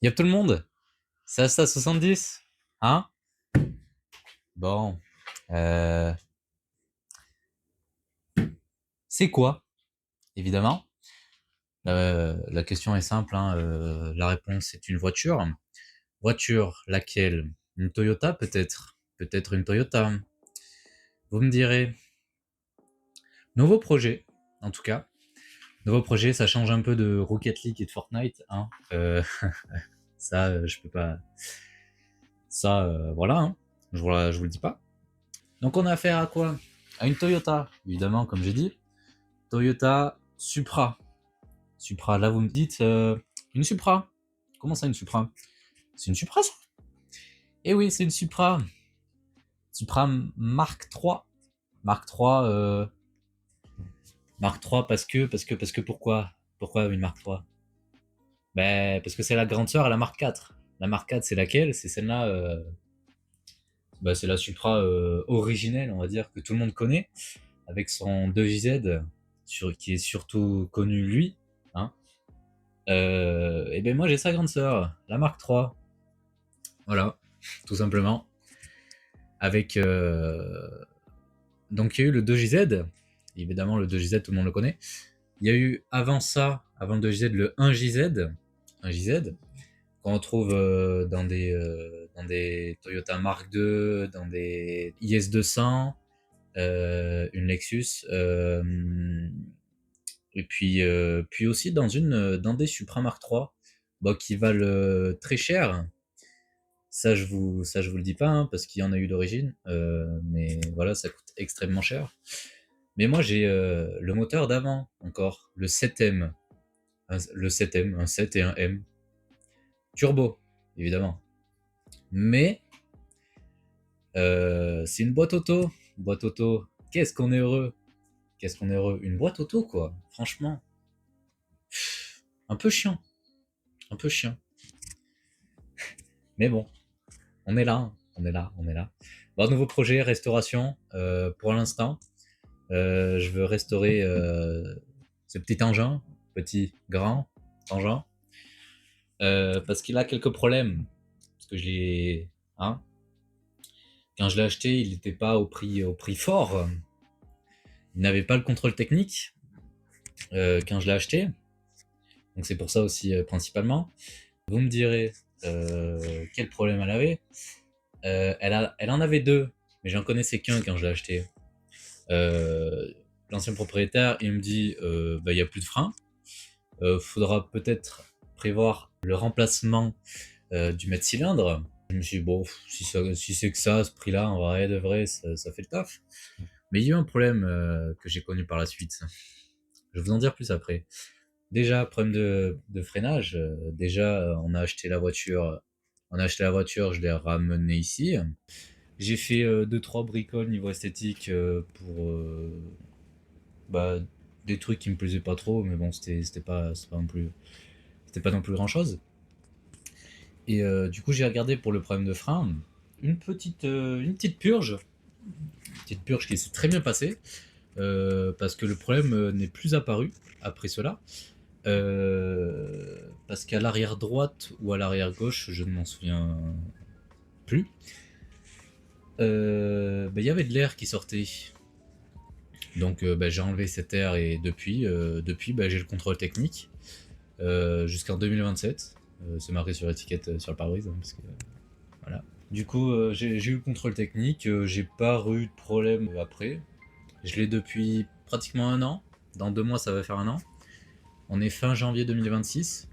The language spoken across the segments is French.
Y'a tout le monde? C'est Asta 70? Hein? Bon. Euh, c'est quoi? Évidemment. La question est simple, hein, la réponse est une voiture. Voiture, laquelle? Une Toyota peut-être? Peut-être une Toyota. Vous me direz. Nouveau projet, en tout cas. Nouveau projet, ça change un peu de Rocket League et de Fortnite. Hein. Ça, je peux pas. Ça, voilà. Hein. Je vous le dis pas. Donc on a affaire à quoi? À une Toyota, évidemment, comme j'ai dit. Toyota Supra. Supra, là vous me dites, une Supra. Comment ça une Supra? C'est une Supra ça? Eh oui, c'est une Supra. Supra Mark 3. Mark 3, Mark 3 parce que pourquoi? Pourquoi une Mark 3? Ben, parce que c'est la grande sœur à la Mark 4. La Mark 4, c'est laquelle? C'est celle-là, bah, c'est la Supra originelle, on va dire, que tout le monde connaît, avec son 2JZ, qui est surtout connu lui. Hein. Et ben moi j'ai sa grande sœur, la Mark 3. Voilà, tout simplement. Avec donc il y a eu le 2JZ, évidemment le 2JZ tout le monde le connaît. Il y a eu avant ça, avant le 2JZ, le 1JZ, 1JZ qu'on retrouve dans des Toyota Mark II, dans des IS200, une Lexus, et puis aussi dans des Supra Mark III, bon, qui valent très cher. Ça, je vous le dis pas, hein, parce qu'il y en a eu d'origine, mais voilà, ça coûte extrêmement cher. Mais moi, j'ai le moteur d'avant encore, le 7M. Le 7M, un 7 et un M. Turbo, évidemment. Mais c'est une boîte auto. Boîte auto. Qu'est-ce qu'on est heureux. Qu'est-ce qu'on est heureux. Une boîte auto, quoi. Franchement. Un peu chiant. Un peu chiant. Mais bon, on est là. Hein. On est là. On est là. Bon, nouveau projet, restauration. Pour l'instant, je veux restaurer ce petit engin. Petit, grand engin. Parce qu'il a quelques problèmes. Parce que je l'ai. Hein, quand je l'ai acheté, il n'était pas au prix fort. Il n'avait pas le contrôle technique quand je l'ai acheté. Donc c'est pour ça aussi principalement. Vous me direz quel problème elle avait. Elle en avait deux, mais j'en connaissais qu'un quand je l'ai acheté. L'ancien propriétaire, il me dit bah, il n'y a plus de frein. Faudra peut-être prévoir le remplacement du mètre-cylindre. Je me suis dit, bon, si c'est que ça, à ce prix-là, en vrai de vrai, ça fait le taf. Mais il y a eu un problème que j'ai connu par la suite. Je vais vous en dire plus après. Déjà, problème de freinage. Déjà, on a acheté la voiture, je l'ai ramenée ici. J'ai fait deux trois bricoles niveau esthétique pour bah, des trucs qui me plaisaient pas trop, mais bon, c'était pas non plus grand chose. Et du coup, j'ai regardé pour le problème de frein une petite purge qui s'est très bien passée parce que le problème n'est plus apparu après cela. Parce qu'à l'arrière droite ou à l'arrière gauche, je ne m'en souviens plus, bah, y avait de l'air qui sortait. Donc bah, j'ai enlevé cet air et depuis bah, j'ai le contrôle technique jusqu'en 2027. C'est marqué sur l'étiquette sur le pare-brise. Hein, parce que, voilà. Du coup, j'ai eu le contrôle technique, j'ai pas eu de problème après. Je l'ai depuis pratiquement un an. Dans 2 mois, ça va faire un an. On est fin janvier 2026.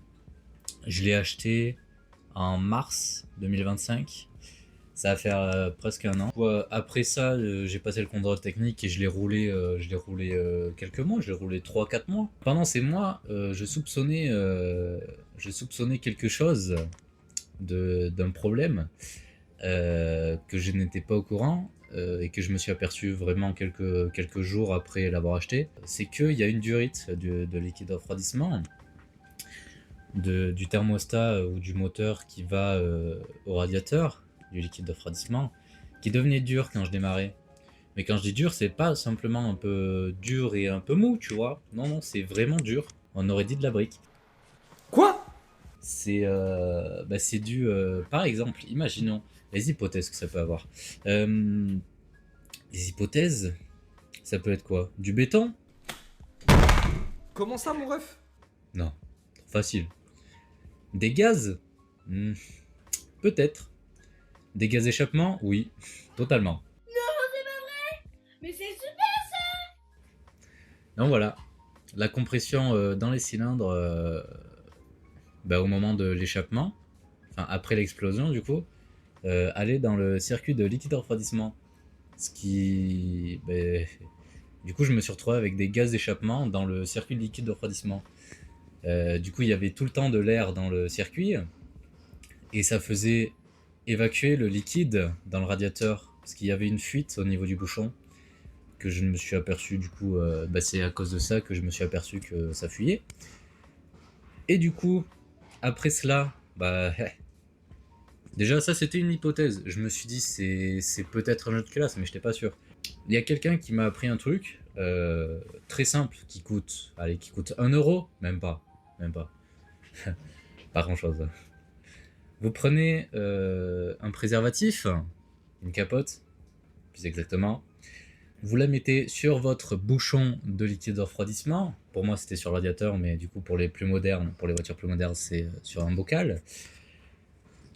Je l'ai acheté en mars 2025. Ça va faire presque un an. Après ça, j'ai passé le contrôle technique et je l'ai roulé quelques mois, je l'ai roulé 3 4 mois. Pendant ces mois, je soupçonnais quelque chose d'un problème que je n'étais pas au courant et que je me suis aperçu vraiment quelques jours après l'avoir acheté. C'est qu'il y a une durite de liquide de refroidissement du thermostat ou du moteur qui va au radiateur du liquide de refroidissement qui devenait dur quand je démarrais. Mais quand je dis dur, c'est pas simplement un peu dur et un peu mou, tu vois. Non, non, c'est vraiment dur. On aurait dit de la brique. Quoi? c'est dû, par exemple, imaginons les hypothèses que ça peut avoir. Euh, les hypothèses, ça peut être quoi? Du béton? Comment ça, mon ref? Non, trop facile. Des gaz? Hmm, peut-être. Des gaz d'échappement? Oui, totalement. Mais c'est super. Donc voilà, la compression dans les cylindres au moment de l'échappement, enfin après l'explosion du coup, allait dans le circuit de liquide refroidissement. Ce qui. Du coup, je me suis retrouvé avec des gaz d'échappement dans le circuit de liquide refroidissement. Du coup, il y avait tout le temps de l'air dans le circuit et ça faisait évacuer le liquide dans le radiateur parce qu'il y avait une fuite au niveau du bouchon que je me suis aperçu du coup, c'est à cause de ça que je me suis aperçu que ça fuyait. Et du coup, après cela, déjà ça c'était une hypothèse. Je me suis dit c'est peut-être un jeu de classe, mais je n'étais pas sûr. Il y a quelqu'un qui m'a appris un truc très simple qui coûte 1 euro, même pas, pas grand chose. Vous prenez un préservatif, une capote, plus exactement. Vous la mettez sur votre bouchon de liquide de refroidissement. Pour moi, c'était sur le radiateur, mais du coup, pour les plus modernes, pour les voitures plus modernes, c'est sur un bocal.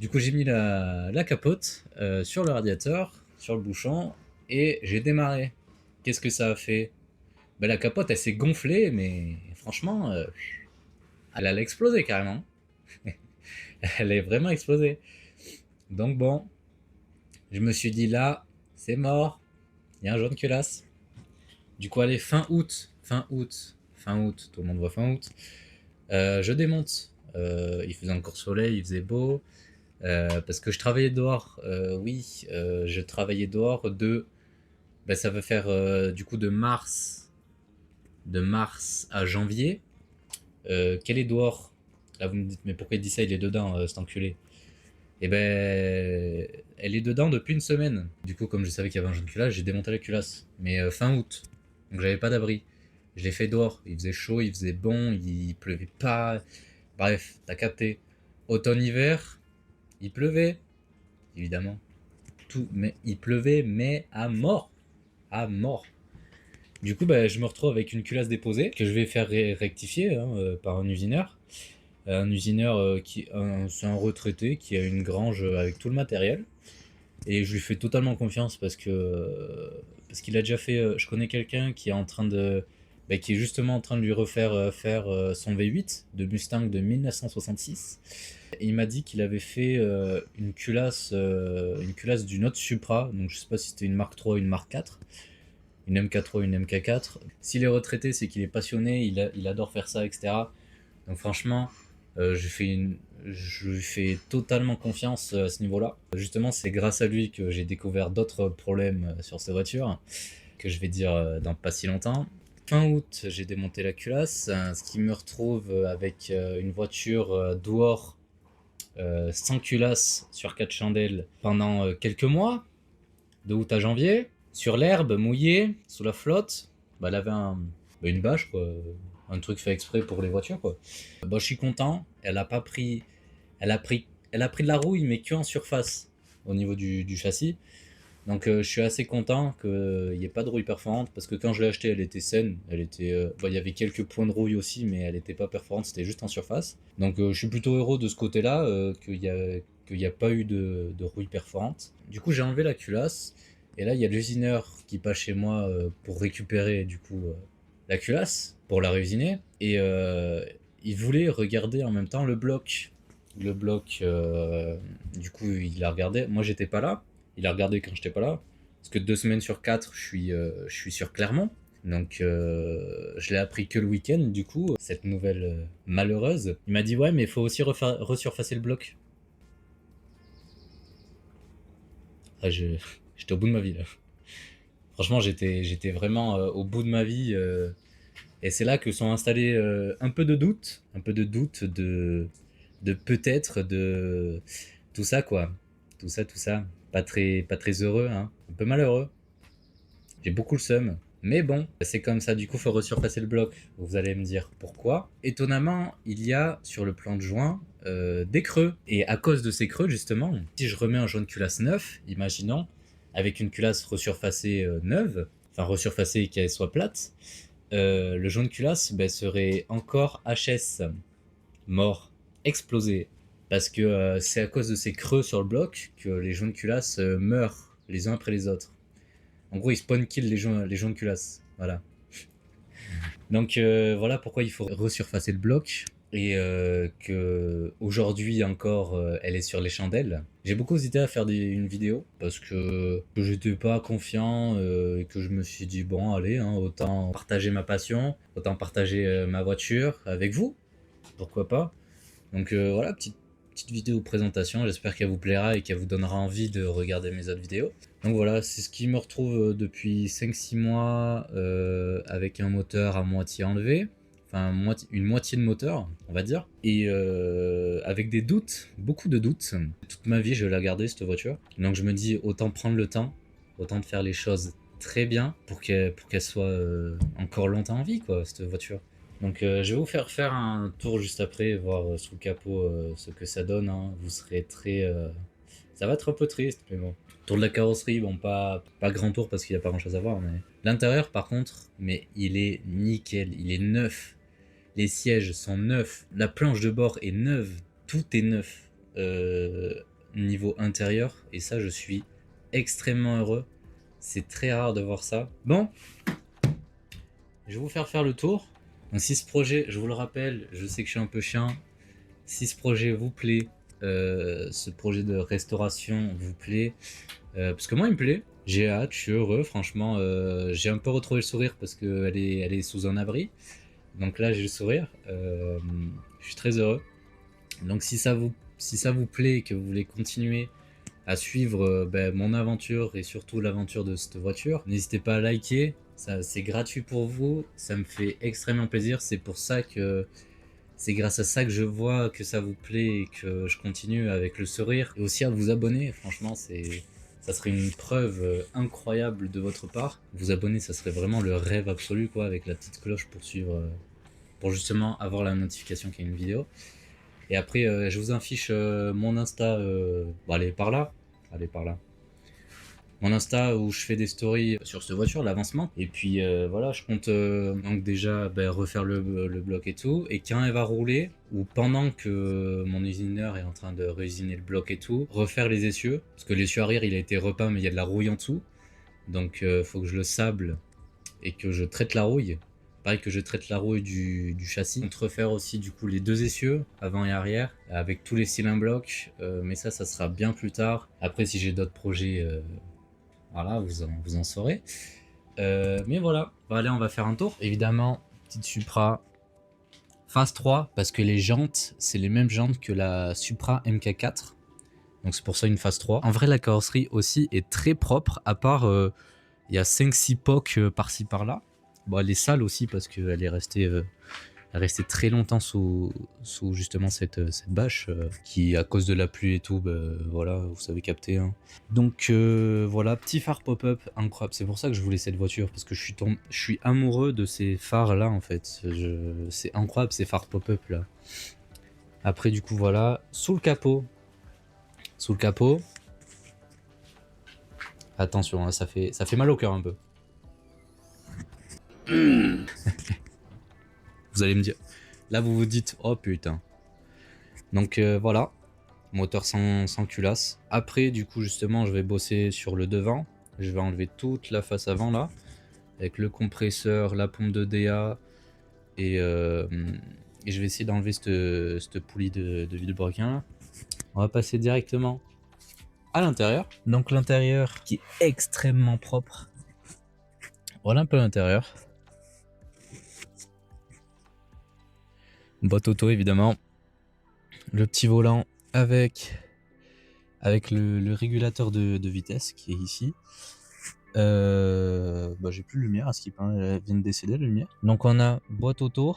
Du coup, j'ai mis la capote sur le radiateur, sur le bouchon, et j'ai démarré. Qu'est-ce que ça a fait? La capote, elle s'est gonflée, mais franchement, elle allait exploser carrément. Elle est vraiment explosée. Donc bon, je me suis dit là, c'est mort. Il y a un jaune culasse. Du coup, allez, fin août, tout le monde voit fin août. Je démonte. Il faisait encore soleil, il faisait beau. Parce que je travaillais dehors. Oui, je travaillais dehors ça va faire du coup de mars à janvier. Quel est dehors? Là, vous me dites, mais pourquoi il dit ça? Il est dedans, cet enculé. Et elle est dedans depuis une semaine. Du coup, comme je savais qu'il y avait un jaune culasse, j'ai démonté la culasse. Mais fin août. Donc j'avais pas d'abri. Je l'ai fait dehors. Il faisait chaud, il faisait bon, il pleuvait pas. Bref, t'as capté. Automne-hiver, il pleuvait, évidemment. Tout, mais il pleuvait, mais à mort. À mort. Du coup, je me retrouve avec une culasse déposée que je vais faire rectifier par un usineur. Un usineur c'est un retraité qui a une grange avec tout le matériel. Et je lui fais totalement confiance parce qu'il a déjà fait. Je connais quelqu'un qui est en train qui est justement en train de lui refaire faire son V8 de Mustang de 1966. Et il m'a dit qu'il avait fait une culasse d'une autre Supra, donc je sais pas si c'était une Mark 3 ou une Mark 4, une MK3 ou une MK4. S'il est retraité, c'est qu'il est passionné, il adore faire ça, etc. Donc franchement, je lui fais totalement confiance à ce niveau-là. Justement, c'est grâce à lui que j'ai découvert d'autres problèmes sur ces voitures, que je vais dire dans pas si longtemps. Fin août, j'ai démonté la culasse, ce qui me retrouve avec une voiture dehors sans culasse sur 4 chandelles pendant quelques mois, de août à janvier, sur l'herbe, mouillée, sous la flotte. Elle avait une bâche, quoi. Un truc fait exprès pour les voitures, quoi. Je suis content. Elle a pas pris. Elle a pris de la rouille, mais que en surface, au niveau du châssis. Donc je suis assez content qu'il n'y ait pas de rouille perforante, parce que quand je l'ai achetée, elle était saine. Il y avait quelques points de rouille aussi, mais elle n'était pas perforante, c'était juste en surface. Donc je suis plutôt heureux de ce côté-là, qu'il n'y a pas eu de rouille perforante. Du coup, j'ai enlevé la culasse. Et là, il y a l'usineur qui passe chez moi pour récupérer du coup la culasse, pour la réusiner. Et il voulait regarder en même temps le bloc. Le bloc, du coup, il a regardé. Moi, j'étais pas là. Il a regardé quand j'étais pas là. Parce que 2 semaines sur 4, je suis sur Clermont. Donc, je l'ai appris que le week-end, du coup, cette nouvelle malheureuse. Il m'a dit, ouais, mais il faut aussi resurfacer le bloc. Ah, j'étais au bout de ma vie, là. Franchement, j'étais vraiment au bout de ma vie. Et c'est là que sont installés un peu de doute, de peut-être, de tout ça, quoi. Tout ça. Pas très heureux, hein. Un peu malheureux. J'ai beaucoup le seum. Mais bon, c'est comme ça, du coup, faut resurfacer le bloc. Vous allez me dire pourquoi. Étonnamment, il y a sur le plan de joint des creux. Et à cause de ces creux, justement, si je remets un jaune culasse neuf, imaginons, avec une culasse resurfacée neuve, enfin resurfacée qu'elle soit plate, le jaune culasse serait encore HS, mort, explosé. Parce que c'est à cause de ces creux sur le bloc que les jaunes culasses meurent les uns après les autres. En gros, ils spawn kill les jaunes culasses. Voilà. Donc voilà pourquoi il faut resurfacer le bloc. Et que aujourd'hui encore, elle est sur les chandelles. J'ai beaucoup hésité à faire une vidéo parce que j'étais pas confiant et que je me suis dit bon allez, hein, autant partager ma passion, autant partager ma voiture avec vous, pourquoi pas. Donc voilà, petite vidéo présentation, j'espère qu'elle vous plaira et qu'elle vous donnera envie de regarder mes autres vidéos. Donc voilà, c'est ce qui me retrouve depuis 5-6 mois avec un moteur à moitié enlevé, enfin une moitié de moteur, on va dire, et avec des doutes, beaucoup de doutes. Toute ma vie, je vais la garder cette voiture. Donc je me dis, autant prendre le temps, autant de faire les choses très bien pour qu'elle soit encore longtemps en vie, quoi, cette voiture. Donc je vais vous faire faire un tour juste après, voir sous le capot ce que ça donne. Hein. Vous serez très... Ça va être un peu triste, mais bon. Tour de la carrosserie, bon, pas grand tour parce qu'il n'y a pas grand chose à voir. Mais l'intérieur, par contre, mais il est nickel, il est neuf. Les sièges sont neufs, la planche de bord est neuve, tout est neuf niveau intérieur. Et ça, je suis extrêmement heureux. C'est très rare de voir ça. Bon, je vais vous faire le tour. Donc si ce projet, je vous le rappelle, je sais que je suis un peu chiant. Si ce projet vous plaît, ce projet de restauration vous plaît, parce que moi il me plaît, j'ai hâte, je suis heureux, franchement, j'ai un peu retrouvé le sourire parce qu'elle elle est sous un abri. Donc là j'ai le sourire, je suis très heureux. Donc si ça vous plaît et que vous voulez continuer à suivre mon aventure et surtout l'aventure de cette voiture, n'hésitez pas à liker, c'est gratuit pour vous, ça me fait extrêmement plaisir, c'est pour ça que c'est grâce à ça que je vois que ça vous plaît et que je continue avec le sourire. Et aussi à vous abonner, franchement, ça serait une preuve incroyable de votre part. Vous abonner, ça serait vraiment le rêve absolu, quoi, avec la petite cloche pour suivre, pour justement avoir la notification qu'il y a une vidéo. Et après, je vous affiche mon Insta, bon, allez par là, mon Insta où je fais des stories sur cette voiture, l'avancement. Et puis voilà, je compte donc déjà refaire le bloc et tout. Et quand elle va rouler, ou pendant que mon usineur est en train de réusiner le bloc et tout, refaire les essieux. Parce que l'essieu arrière, il a été repeint, mais il y a de la rouille en dessous. Donc faut que je le sable et que je traite la rouille. Pareil que je traite la rouille du châssis. On refaire aussi du coup les deux essieux, avant et arrière, avec tous les cylindres blocs. Mais ça sera bien plus tard. Après, si j'ai d'autres projets... voilà, vous en saurez. Mais voilà, allez, on va faire un tour. Évidemment, petite Supra Phase 3, parce que les jantes, c'est les mêmes jantes que la Supra MK4. Donc c'est pour ça une Phase 3. En vrai, la carrosserie aussi est très propre, à part, il y a 5-6 pocs par-ci par-là. Bon, elle est sale aussi, parce qu'elle est restée... resté très longtemps sous justement cette bâche qui, à cause de la pluie et tout, voilà, vous savez capter. Hein. Donc voilà, petit phare pop-up incroyable. C'est pour ça que je voulais cette voiture, parce que je suis amoureux de ces phares là en fait. C'est incroyable ces phares pop-up là. Après du coup voilà, sous le capot. Attention, hein, ça fait mal au cœur un peu. Vous allez me dire, là vous vous dites, oh putain. Donc voilà, moteur sans culasse. Après, du coup, justement, je vais bosser sur le devant. Je vais enlever toute la face avant là, avec le compresseur, la pompe de DA, et je vais essayer d'enlever cette poulie de vilebrequin. On va passer directement à l'intérieur. Donc l'intérieur qui est extrêmement propre. Voilà un peu l'intérieur. Boîte auto évidemment. Le petit volant avec le régulateur de vitesse qui est ici. J'ai plus de lumière à ce qui paraît, elle vient de décéder la lumière. Donc on a boîte auto.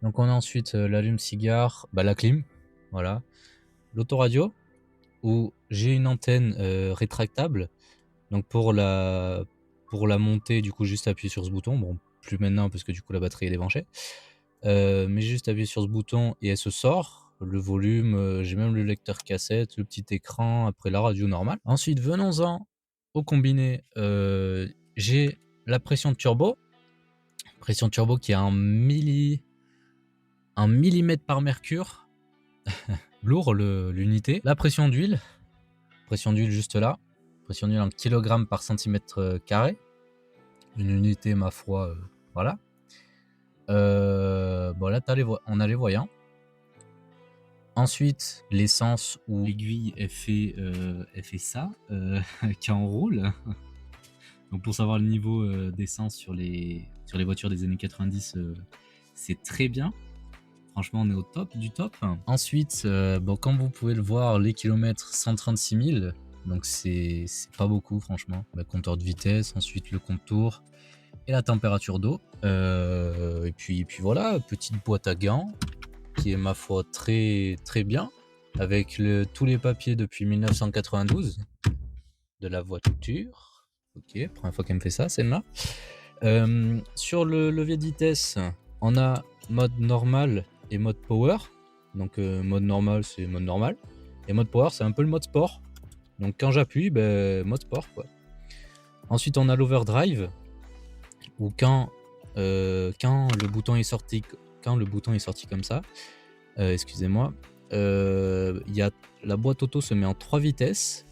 Donc on a ensuite l'allume-cigare, la clim, voilà. L'autoradio, où j'ai une antenne rétractable. Donc pour pour la montée, du coup, juste appuyer sur ce bouton. Bon, plus maintenant parce que du coup la batterie est débranchée. Mais juste appuyer sur ce bouton et elle se sort. Le volume, j'ai même le lecteur cassette, le petit écran, après la radio normale. Ensuite, venons-en au combiné. J'ai la pression turbo. Pression turbo qui est un millimètre par mercure. Lourd l'unité. La pression d'huile. Pression d'huile juste là. Pression d'huile en kilogrammes par centimètre carré. Une unité, ma foi, voilà. Bon là, on a les voyants. Ensuite, l'essence ou l'aiguille, elle fait ça, qui enroule. Donc pour savoir le niveau d'essence sur les voitures des années 90, c'est très bien. Franchement, on est au top du top. Ensuite, bon, comme vous pouvez le voir, les kilomètres 136 000. Donc c'est pas beaucoup, franchement. Le compteur de vitesse, ensuite le contour et la température d'eau. Et puis voilà, petite boîte à gants qui est, ma foi, très très bien, avec tous les papiers depuis 1992 de la voiture. Ok, première fois qu'elle me fait ça, celle-là. Sur le levier de vitesse, on a mode normal et mode power. Donc mode normal, c'est mode normal. Et mode power, c'est un peu le mode sport. Donc quand j'appuie, mode sport, quoi. Ensuite, on a l'overdrive, où quand le bouton est sorti comme ça, excusez-moi, la boîte auto se met en 3 vitesses,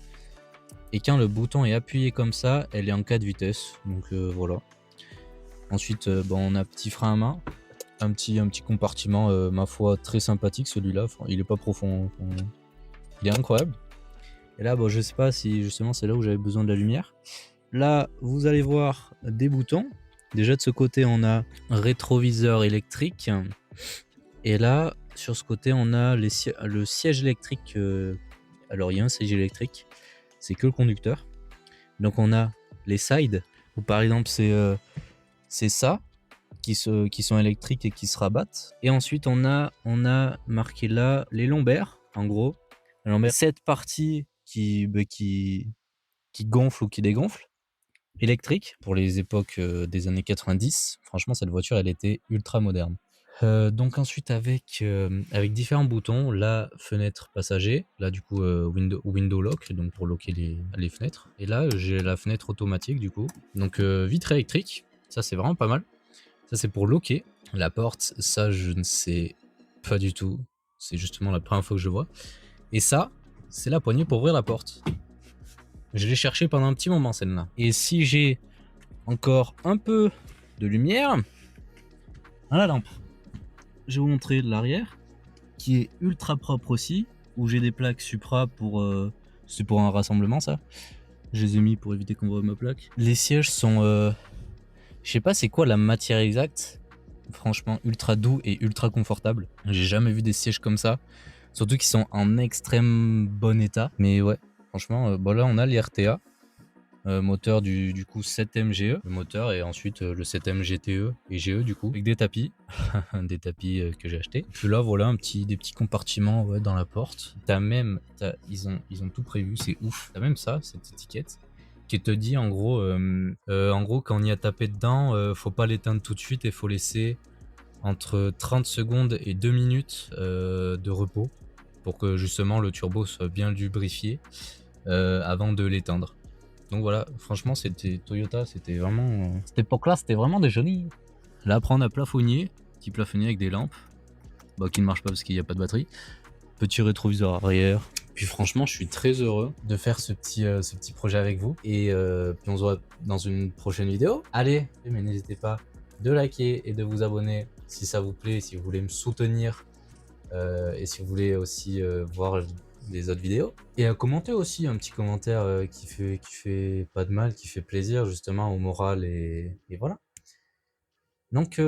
et quand le bouton est appuyé comme ça, elle est en 4 vitesses. Donc voilà. Ensuite, bon, on a petit frein à main, un petit compartiment, ma foi, très sympathique celui-là. Enfin, il est pas profond, il est incroyable. Et là, bon, je sais pas si justement c'est là où j'avais besoin de la lumière. Là, vous allez voir des boutons. Déjà de ce côté, on a un rétroviseur électrique. Et là, sur ce côté, on a le siège électrique. Alors, il y a un siège électrique, c'est que le conducteur. Donc, on a les sides, où par exemple, c'est ça, qui sont électriques et qui se rabattent. Et ensuite, on a marqué là les lombaires, en gros. Les lombaires, cette partie qui gonfle ou qui dégonfle, électrique, pour les époques des années 90. Franchement, cette voiture, elle était ultra moderne. Donc ensuite, avec différents boutons, la fenêtre passager, là du coup window lock, donc pour locker les fenêtres. Et là, j'ai la fenêtre automatique du coup. Donc vitre électrique, ça c'est vraiment pas mal. Ça c'est pour locker. La porte, ça je ne sais pas du tout. C'est justement la première fois que je vois. Et ça, c'est la poignée pour ouvrir la porte. Je l'ai cherché pendant un petit moment celle-là. Et si j'ai encore un peu de lumière, à la lampe. Je vais vous montrer l'arrière, qui est ultra propre aussi, où j'ai des plaques Supra pour... c'est pour un rassemblement ça. Je les ai mis pour éviter qu'on voit ma plaque. Les sièges sont... je sais pas c'est quoi la matière exacte. Franchement, ultra doux et ultra confortable. J'ai jamais vu des sièges comme ça. Surtout qu'ils sont en extrême bon état. Mais ouais, franchement, bon là on a les RTA. Moteur du coup 7M GE, le moteur, et ensuite le 7M GTE et GE du coup, avec des tapis, des tapis que j'ai achetés. Puis là voilà des petits compartiments, ouais, dans la porte. Ils ont tout prévu, c'est ouf. T'as même ça, cette étiquette qui te dit en gros quand on y a tapé dedans, faut pas l'éteindre tout de suite et faut laisser entre 30 secondes et 2 minutes de repos pour que justement le turbo soit bien lubrifié avant de l'éteindre. Donc voilà, franchement, c'était Toyota, c'était vraiment... cette époque-là, c'était vraiment des jolis. Là, après, on a plafonnier, petit plafonnier avec des lampes, bah, qui ne marche pas parce qu'il n'y a pas de batterie. Petit rétroviseur arrière. Puis franchement, je suis très heureux de faire ce petit projet avec vous. Et puis on se voit dans une prochaine vidéo. Allez, mais n'hésitez pas de liker et de vous abonner si ça vous plaît, si vous voulez me soutenir. Et si vous voulez aussi voir des autres vidéos. Et à commenter aussi, un petit commentaire qui fait pas de mal, qui fait plaisir justement au moral, et voilà. Donc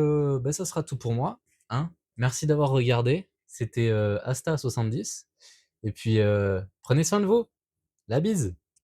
ça sera tout pour moi. Hein. Merci d'avoir regardé. C'était Asta70. Et puis prenez soin de vous. La bise.